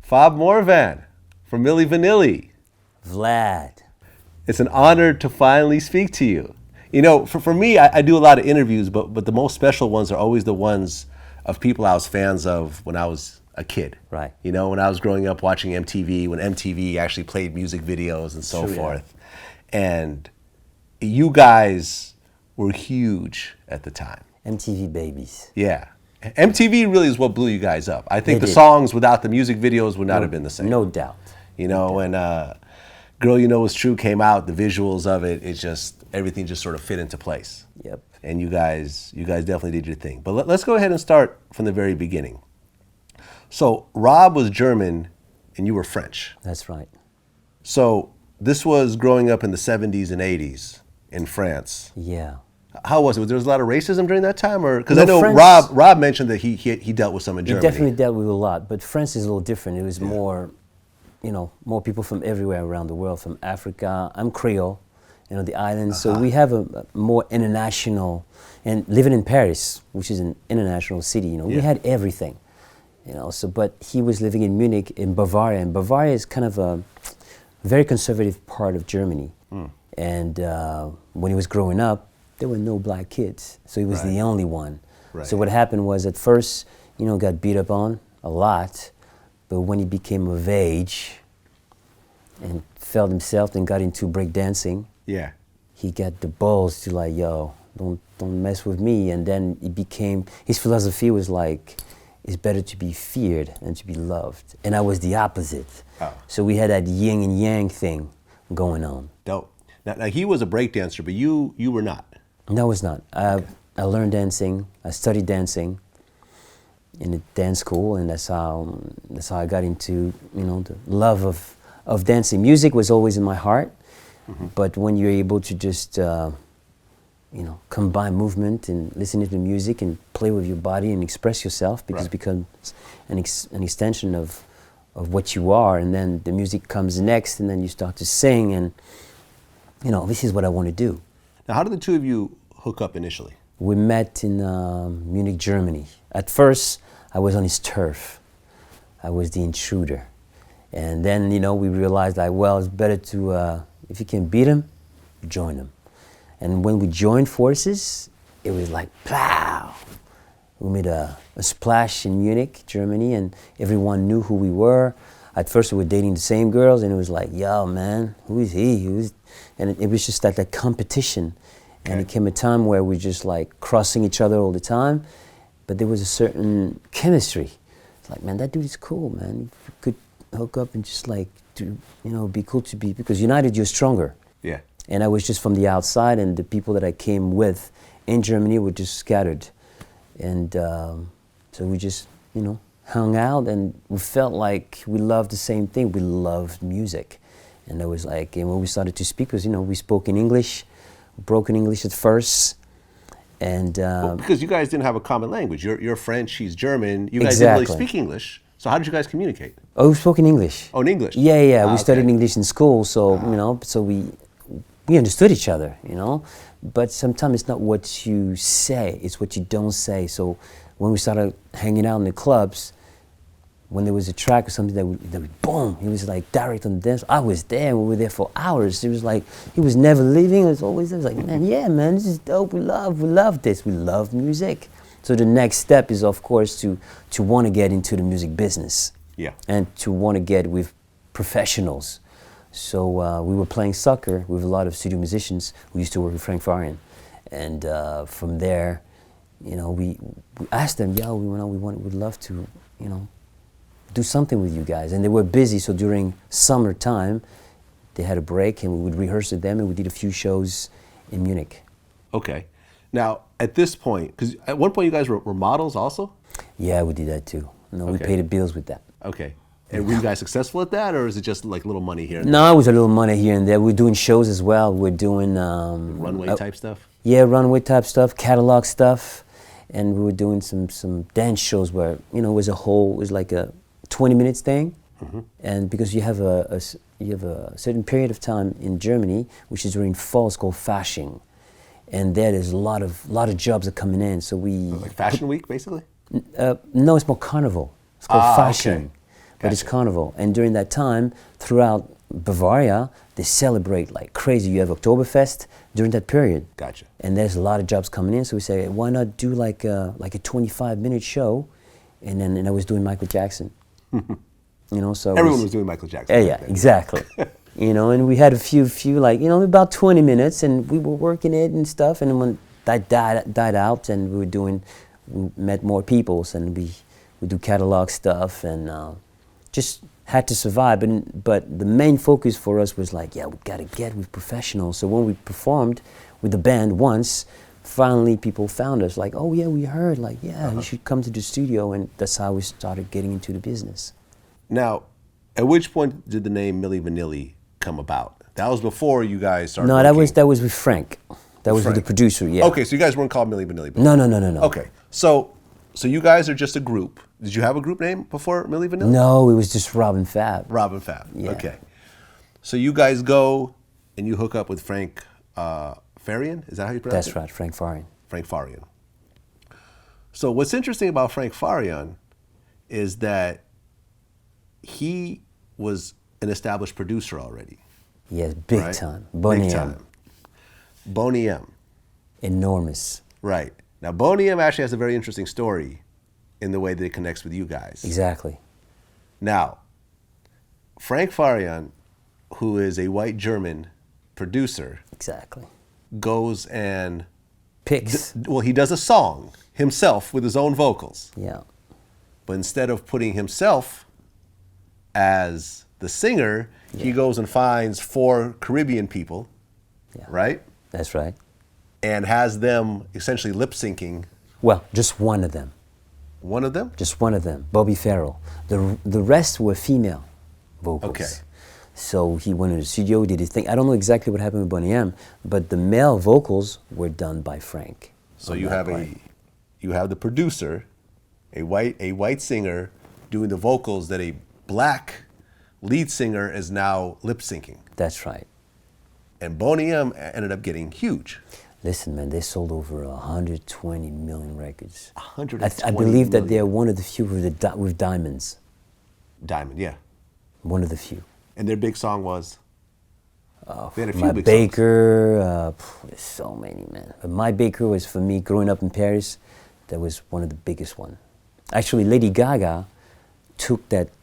Fab Morvan from Milli Vanilli. Vlad. It's an honor to finally speak to you. You know, for me, I do a lot of interviews, but the most special ones are always the ones of people I was fans of when I was a kid. Right. You know, when I was growing up watching MTV, when MTV actually played music videos and so forth. And you guys were huge at the time. MTV babies. Yeah. MTV really is what blew you guys up. I think They the did. songs without the music videos would not have been the same. No doubt. You know, when Girl You Know It's True came out, the visuals of it, everything just sort of fit into place. Yep. And you guys definitely did your thing. But let's go ahead and start from the very beginning. So Rob was German and you were French. That's right. So this was growing up in the 70s and 80s in France. Yeah. How was it? There was a lot of racism during that time? Because No, I know France- Rob mentioned that he dealt with some in He Germany. definitely dealt with a lot, but France is a little different. It was more, more people from everywhere around the world, from Africa. I'm Creole, the islands. So we have a more international, and living in Paris, which is an international city, we had everything, but he was living in Munich, in Bavaria, and Bavaria is kind of a very conservative part of Germany. And when he was growing up, there were no black kids, so he was the only one. Right. So what happened was at first, got beat up on a lot, but when he became of age and felt himself and got into breakdancing, he got the balls to like, yo, don't mess with me. And then his philosophy was like, it's better to be feared than to be loved. And I was the opposite. Oh. So we had that yin and yang thing going on. Dope. Now he was a breakdancer, but you were not. No, I was not. I learned dancing. I studied dancing in a dance school, and that's how I got into the love of dancing. Music was always in my heart, but when you're able to just combine movement and listen to the music and play with your body and express yourself, because it becomes an extension of what you are, and then the music comes next, and then you start to sing, and this is what I want to do. Now, how did the two of you hook up initially? We met in Munich, Germany. At first, I was on his turf. I was the intruder. And then, we realized like, well, it's better to, if you can beat him, join him. And when we joined forces, it was like, plow. We made a splash in Munich, Germany, and everyone knew who we were. At first, we were dating the same girls, and it was like, yo, man, who is he? And it was just like that competition. And it came a time where we just like crossing each other all the time, but there was a certain chemistry. It's like, man, that dude is cool, man. You could hook up and just like, be cool to be, because united you're stronger. Yeah. And I was just from the outside, and the people that I came with in Germany were just scattered. And so we just, hung out, and we felt like we loved the same thing. We loved music. And it was like, and when we started to speak, because, we spoke in English, broken English at first, and because you guys didn't have a common language. You're French, he's German. You guys didn't really speak English. So how did you guys communicate? Oh, we spoke in English. Oh, in English. Yeah. We studied English in school, so so we understood each other, But sometimes it's not what you say; it's what you don't say. So when we started hanging out in the clubs, when there was a track or something that would boom, he was like direct on the dance. I was there, and we were there for hours. It was like, he was never leaving. It was always there. It was like, man, this is dope. We love this. We love music. So the next step is, of course, to want to get into the music business. Yeah. And to want to get with professionals. So we were playing soccer with a lot of studio musicians. We used to work with Frank Farian. And from there, we asked them, we'd love to, do something with you guys. And they were busy, so during summertime, they had a break, and we would rehearse with them, and we did a few shows in Munich. Okay. Now, at this point, because at one point you guys were models also? Yeah, we did that too. We paid the bills with that. Okay. And were you guys successful at that, or is it just like little money here and there? No, it was a little money here and there. We're doing shows as well. We're doing... runway type stuff? Yeah, runway type stuff, catalog stuff. And we were doing some dance shows where, it was like a 20 minutes thing. And because you have a certain period of time in Germany, which is during fall, it's called Fasching. And there's a lot of jobs are coming in. So we... Like Fashion Week, basically? No, it's more Carnival. It's called Fasching. Okay. but it's Gotcha. carnival. And during that time, throughout Bavaria, they celebrate like crazy. You have Oktoberfest during that period. Gotcha. And there's a lot of jobs coming in, so we say, why not do like a 25-minute show? And I was doing Michael Jackson. So Everyone was doing Michael Jackson. Yeah, back yeah, then. exactly. And we had a few like, about 20 minutes, and we were working it and stuff. And when that died out, and we met more people, and we do catalog stuff, and just had to survive. But the main focus for us was like, yeah, we gotta get with professionals. So when we performed with the band once, finally people found us, like, oh yeah, we heard, like, yeah, you should come to the studio, and that's how we started getting into the business. Now, at which point did the name Milli Vanilli come about? That was before you guys started. No, working. that was with Frank. That was with the Frank. producer. Yeah. Okay, so you guys weren't called Milli Vanilli before. No. Okay, so you guys are just a group. Did you have a group name before Milli Vanilli? No, it was just Rob and Fab. Rob and Fab. Yeah. Okay. So you guys go and you hook up with Frank Farian? Is that how you pronounce it? That's right, Frank Farian. Frank Farian. So what's interesting about Frank Farian is that he was an established producer already. Yes, big right? time. Boney Big M. time. Boney M. Enormous. Right. Now, Boney M actually has a very interesting story in the way that it connects with you guys. Exactly. Now, Frank Farian, who is a white German producer, Exactly. goes and Picks. he does a song himself with his own vocals. Yeah. But instead of putting himself as the singer, he goes and finds 4 Caribbean people, Yeah. right? That's right. And has them essentially lip syncing Well, just one of them. one of them. Just one of them, Bobby Farrell. The rest were female vocals. Okay. So he went in the studio, did his thing. I don't know exactly what happened with Boney M, but the male vocals were done by Frank. So on you that have part. you have the producer, a white singer doing the vocals that a black lead singer is now lip syncing. That's right. And Boney M ended up getting huge. Listen, man, they sold over 120 million records. 120 I believe that million. they're one of the few with diamonds. Diamond, yeah. One of the few. And their big song was. They had a few My big Baker, there's so many, man. But My Baker was, for me, growing up in Paris, that was one of the biggest one. Actually, Lady Gaga took took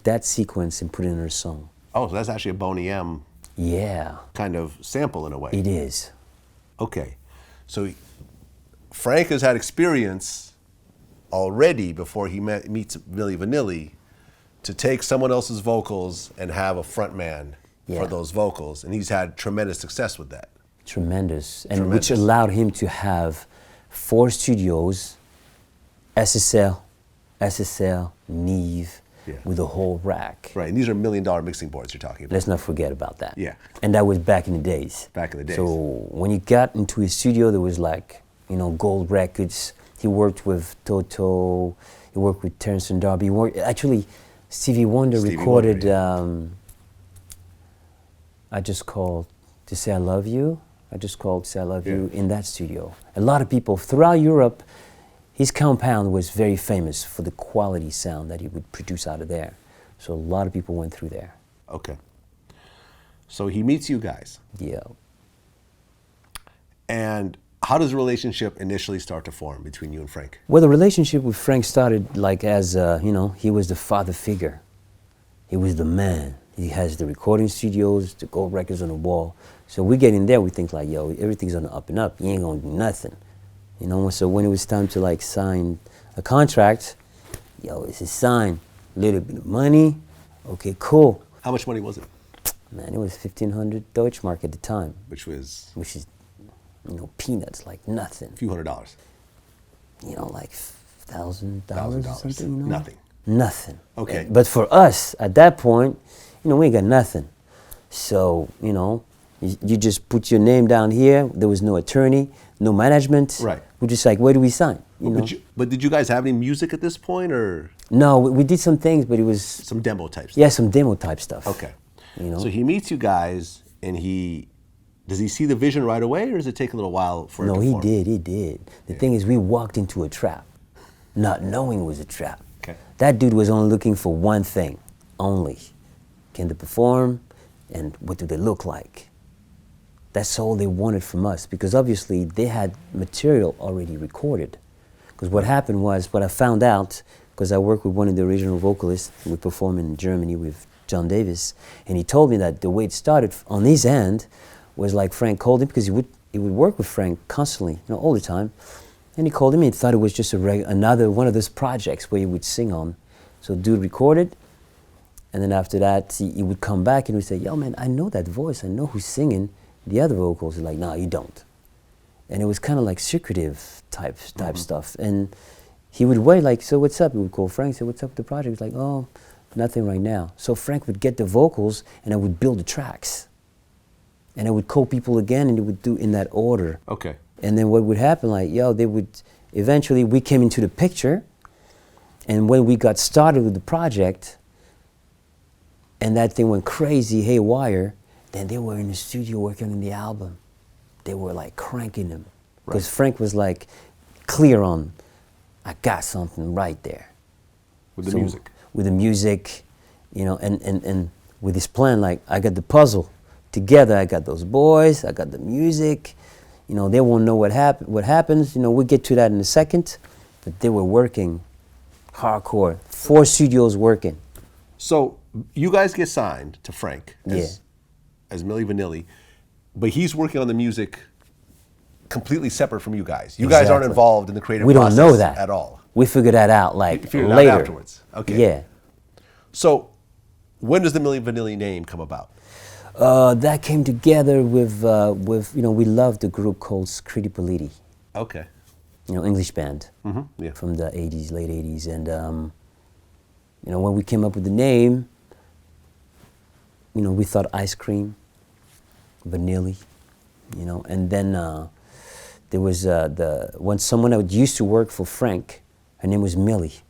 that sequence and put it in her song. Oh, so that's actually a Boney M Yeah, kind of sample in a way. it is. Okay. So Frank has had experience already before he meets Milli Vanilli to take someone else's vocals and have a front man Yeah. for those vocals. And he's had tremendous success with that. Tremendous. And Tremendous. which allowed him to have 4 studios, SSL, Neve, Yeah. with a whole rack. Right. And these are $1 million mixing boards you're talking about. Let's not forget about that. Yeah. And that was back in the days. Back in the days. So when you got into his studio, there was like, gold records. He worked with Toto. He worked with Terrence and Darby. Actually, Stevie Wonder Stevie recorded Wonder, I Just Called to Say I Love You. I Just Called to Say I Love You Yeah. in that studio. A lot of people throughout Europe, his compound was very famous for the quality sound that he would produce out of there. So a lot of people went through there. Okay. So he meets you guys. Yeah. And how does the relationship initially start to form between you and Frank? Well, the relationship with Frank started like as, he was the father figure. He was the man. He has the recording studios, the gold records on the wall. So we get in there, we think like, yo, everything's on the up and up. You ain't gonna do nothing. So when it was time to like sign a contract, yo, it's a sign. Little bit of money, okay, cool. How much money was it? Man, it was 1,500 Deutschmark at the time, Which was which is, peanuts, like nothing. a few $100s. Like $1,000 or $1,000. something. Nothing. Nothing. Okay. But for us, at that point, we ain't got nothing. So, you just put your name down here. There was no attorney, no management. Right. We're just like, where do we sign? But did you guys have any music at this point, or No, we did some things, but it was, some demo type stuff? yeah, some demo type stuff. Okay. You know? So he meets you guys, and does he see the vision right away, or does it take a little while for it No, to he form? did. The thing is, we walked into a trap, not knowing it was a trap. Okay. That dude was only looking for one thing, only. Can they perform, and what do they look like? That's all they wanted from us, because obviously they had material already recorded. Because what happened was, what I found out, because I worked with one of the original vocalists, we performed in Germany with John Davis, and he told me that the way it started on his end was like Frank called him, because he would work with Frank constantly, all the time. And he called him and he thought it was just another one of those projects where he would sing on. So dude recorded, and then after that he would come back and he would say, yo man, I know that voice, I know who's singing the other vocals. He's like, no, you don't. And it was kind of like secretive type stuff. And he would wait, like, so what's up? He would call Frank, say, what's up with the project? He's like, oh, nothing right now. So Frank would get the vocals and I would build the tracks. And I would call people again and they would do in that order. Okay. And then what would happen, like, they would, eventually we came into the picture, and when we got started with the project, and that thing went crazy, haywire, then they were in the studio working on the album. They were like cranking them. Because Frank was like clear on, I got something right there. With the music. With the music, and with his plan, like, I got the puzzle together, I got those boys, I got the music. They won't know what happens. We'll get to that in a second. But they were working hardcore. 4 studios working. So you guys get signed to Frank as Milli Vanilli, but he's working on the music completely separate from you guys. You guys aren't involved in the creative process. We don't know that at all. We figured that out like figured it later. out afterwards. Okay. Yeah. So when does the Milli Vanilli name come about? That came together with we loved the group called Scritti Politti. Okay. English band Yeah. from the 80s, late 80s. And, when we came up with the name, we thought ice cream, vanilli, and then there was someone that used to work for Frank, her name was Millie.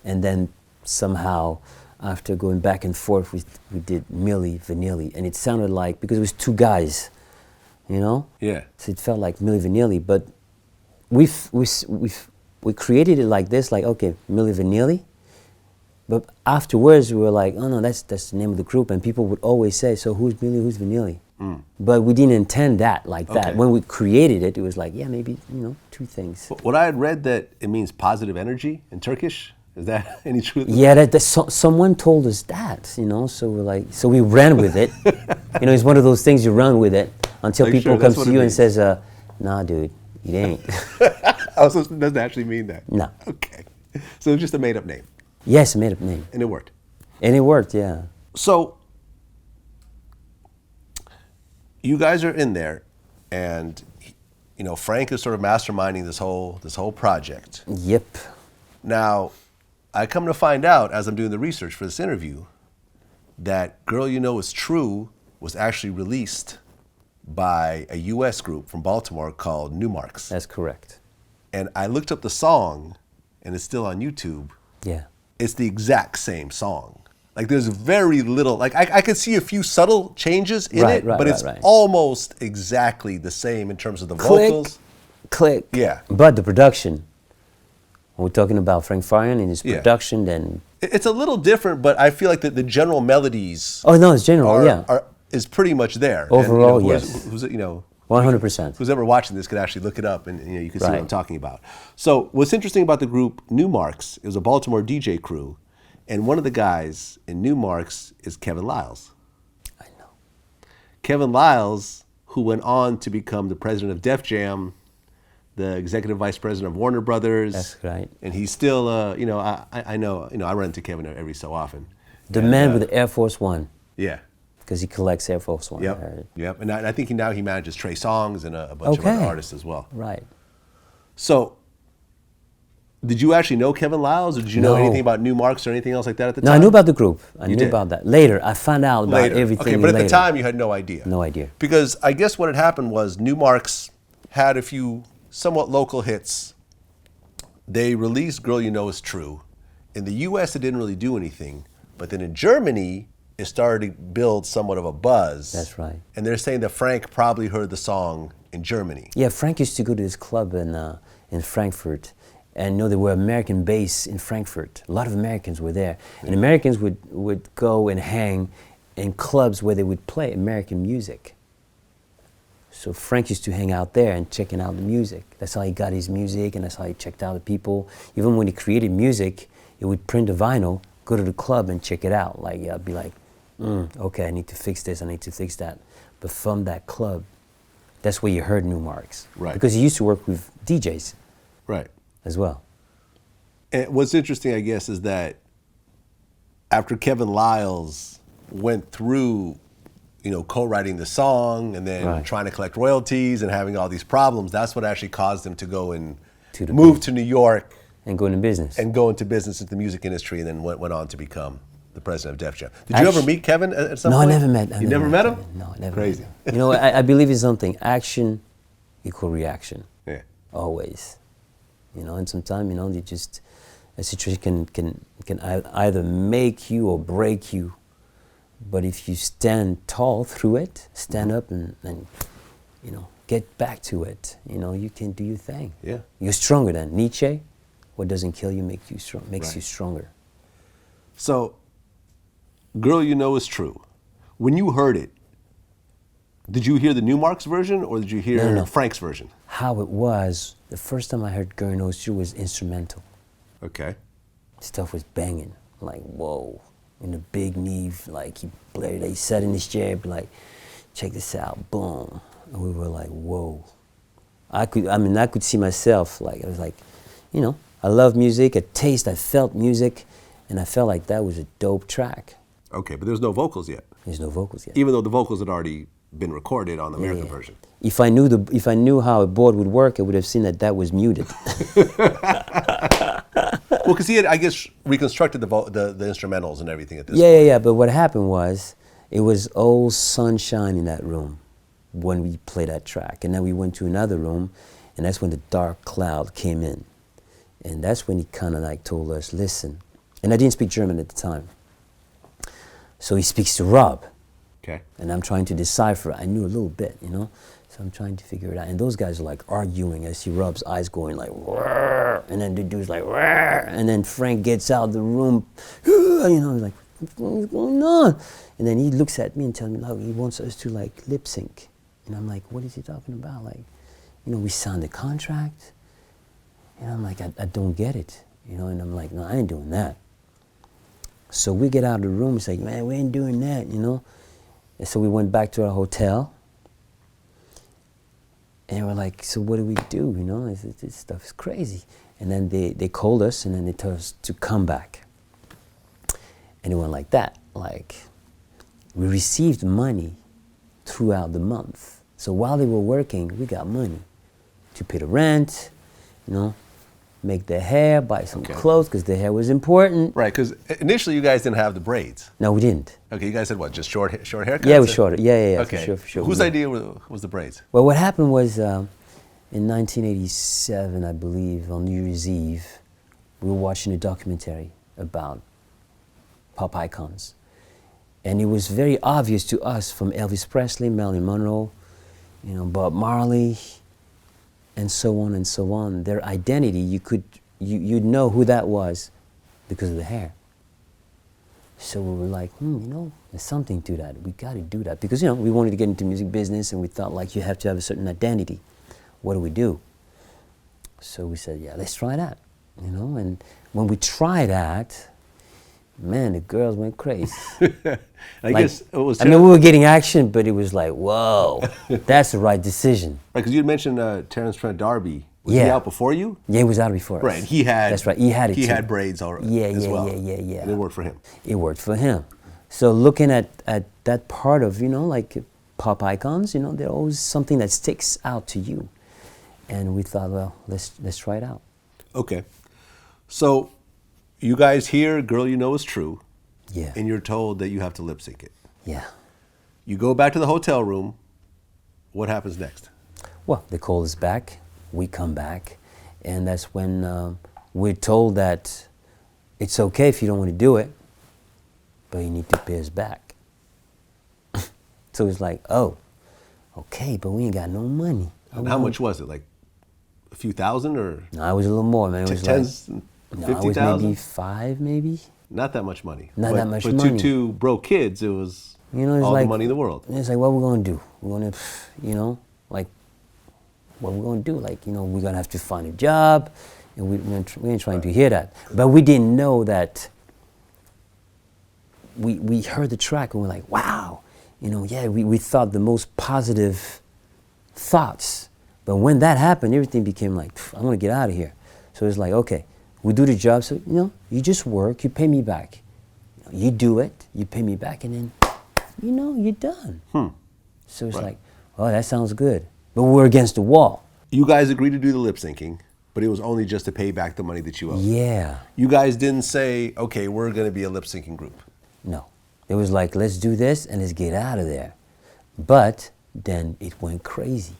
And then somehow, after going back and forth, we did Milli Vanilli, and it sounded like, because it was 2 guys, Yeah. so it felt like Milli Vanilli. But we created it like this, like, okay, Milli Vanilli. But afterwards, we were like, oh no, that's the name of the group, and people would always say, so who's Milli, who's Vanilli? But we didn't intend that like that. Okay. When we created it, it was like, yeah, maybe 2 things. What I had read that it means positive energy in Turkish. Is that any truth? Yeah, someone told us that, so we're like, so we ran with it. It's one of those things, you run with it until Like, people sure, come that's what to it you and means. says, nah, dude, it ain't. Oh, so it doesn't actually mean that? No. Okay. So it's just a made-up name, Yes, made up name. and it worked. And it worked, yeah. So you guys are in there, and Frank is sort of masterminding this whole project. Yep. Now, I come to find out as I'm doing the research for this interview that Girl You Know Is True was actually released by a U.S. group from Baltimore called Newmarks. That's correct. And I looked up the song, and it's still on YouTube. Yeah. It's the exact same song. Like, there's very little, like, I could see a few subtle changes in it, but it's almost exactly the same in terms of the vocals. Click. Yeah. But the production, when we're talking about Frank Farian and his Yeah. production, then... It's a little different, but I feel like the general melodies Oh, no, it's general, is pretty much there. Overall, and, yes. Who's 100%. Who's ever watching this could actually look it up, and you can see what Right. I'm talking about. So what's interesting about the group Newmarks, it was a Baltimore DJ crew, and one of the guys in Newmarks is Kevin Liles. I know. Kevin Liles, who went on to become the president of Def Jam, the executive vice president of Warner Brothers. That's right. And he's still, I know, I run into Kevin every so often. The man with the Air Force One, Yeah. because he collects Air Force One. Yep. And I think he manages Trey Songz and a bunch of other artists as well. Right. So, did you actually know Kevin Liles, or did you know anything about Newmarks or anything else like that at the time? No, I knew about the group. I knew did? about that. Later, I found out about everything Okay, but later. at the time you had no idea. No idea. Because I guess what had happened was Newmarks had a few somewhat local hits. They released Girl You Know Is True. In the US, it didn't really do anything. But then in Germany, it started to build somewhat of a buzz. That's right. And they're saying that Frank probably heard the song in Germany. Yeah, Frank used to go to this club in Frankfurt, And there were American base in Frankfurt. A lot of Americans were there. And Americans would go and hang in clubs where they would play American music. So Frank used to hang out there and checking out the music. That's how he got his music, and that's how he checked out the people. Even when he created music, he would print a vinyl, go to the club and check it out. Like, yeah, I'd be like, okay, I need to fix this, I need to fix that. But from that club, that's where you heard New Marks. Right. Because he used to work with DJs. Right. As well. And what's interesting, I guess, is that after Kevin Liles went through, co-writing the song and then trying to collect royalties and having all these problems, that's what actually caused him to go and move to New York. And go into business. And go into business in the music industry, and then went on to become the president of Def Jam. Did you ever meet Kevin at some point? No, I never met him. You never met him? No, I never. Crazy. Met him. I believe in something. Action equal reaction. Yeah. Always. And sometimes, you just, a situation can either make you or break you. But if you stand tall through it, stand up and get back to it, you can do your thing. Yeah. You're stronger than Nietzsche. What doesn't kill you makes you stronger. So, Girl You Know Is True. When you heard it, did you hear the New Marks version or did you hear No. Frank's version? How it was, the first time I heard Girl You Know Is True was instrumental. Okay. Stuff was banging, like, whoa. In the big Neve, like, he played, he sat in his chair, like, check this out, boom. And we were like, whoa. I could see myself, like, I was like, I love music, I felt music, and I felt like that was a dope track. Okay, but there's no vocals yet. There's no vocals yet. Even though the vocals had already been recorded on the American version. If I knew how a board would work, I would have seen that was muted. Well, because he had, I guess, reconstructed the instrumentals and everything at this point. Yeah. But what happened was, it was all sunshine in that room when we played that track. And then we went to another room, and that's when the dark cloud came in. And that's when he kind of like told us, listen. And I didn't speak German at the time. So he speaks to Rob. Okay. And I'm trying to decipher. I knew a little bit, So I'm trying to figure it out. And those guys are like arguing. I see Rob's eyes going like, "Rrr," and then the dude's like, "Rrr," and then Frank gets out of the room, he's like, what's going on? And then he looks at me and tells me, no, he wants us to like lip sync. And I'm like, what is he talking about? Like, we signed a contract. And I'm like, I don't get it. And I'm like, no, I ain't doing that. So we get out of the room, it's like, man, we ain't doing that, And so we went back to our hotel. And we're like, so what do we do, This stuff is crazy. And then they called us, and then they told us to come back. And it went like that. Like, we received money throughout the month. So while they were working, we got money to pay the rent, make their hair, buy some clothes, because their hair was important. Right, because initially you guys didn't have the braids. No, we didn't. Okay, you guys had what, just short haircuts? Yeah, it was shorter. Yeah, okay. for sure. Whose idea was the braids? Well, what happened was, in 1987, I believe, on New Year's Eve, we were watching a documentary about pop icons. And it was very obvious to us, from Elvis Presley, Marilyn Monroe, Bob Marley, and so on, their identity, you'd know who that was because of the hair. So we were like, there's something to that. We got to do that. Because, we wanted to get into music business, and we thought, like, you have to have a certain identity. What do we do? So we said, yeah, let's try that. And when we tried that, man, the girls went crazy. I guess it was. we were getting action, but it was like, whoa, that's the right decision. Right, because you had mentioned Terrence Trent D'Arby. Was he out before you? Yeah, he was out before us. Right, he had. That's right, he had it. He too. had braids already. Yeah. And it worked for him. It worked for him. So looking at that part of like pop icons, there's always something that sticks out to you, and we thought, well, let's try it out. Okay, so. You guys hear Girl You Know Is True. Yeah. And you're told that you have to lip sync it. Yeah. You go back to the hotel room. What happens next? Well, they call us back. We come back. And that's when we're told that it's okay if you don't want to do it, but you need to pay us back. So it's like, oh, okay, but we ain't got no money. And how much was it? Like a few thousand or No, it was a little more, man. It was tens, like, no, it was 50,000? maybe 5, maybe. Not that much money. Not that much but money. two broke kids, it was You know, it's all like, the money in the world. It's like, what we're gonna do? We're gonna, you know, like, what we're gonna do? Like, you know, we're gonna have to find a job, and we ain't trying to hear that. But we didn't know that. We heard the track and we're like, wow, you know, yeah, we thought the most positive thoughts. But when that happened, everything became like, I want to get out of here. So it's like, okay, we do the job, so, you know, you just work, you pay me back. You do it, you pay me back, and then, you know, you're done. So it's like, oh, that sounds good. But we're against the wall. You guys agreed to do the lip syncing, but it was only just to pay back the money that you owed. Yeah. You guys didn't say, okay, we're going to be a lip syncing group. No. It was like, let's do this and let's get out of there. But then it went crazy.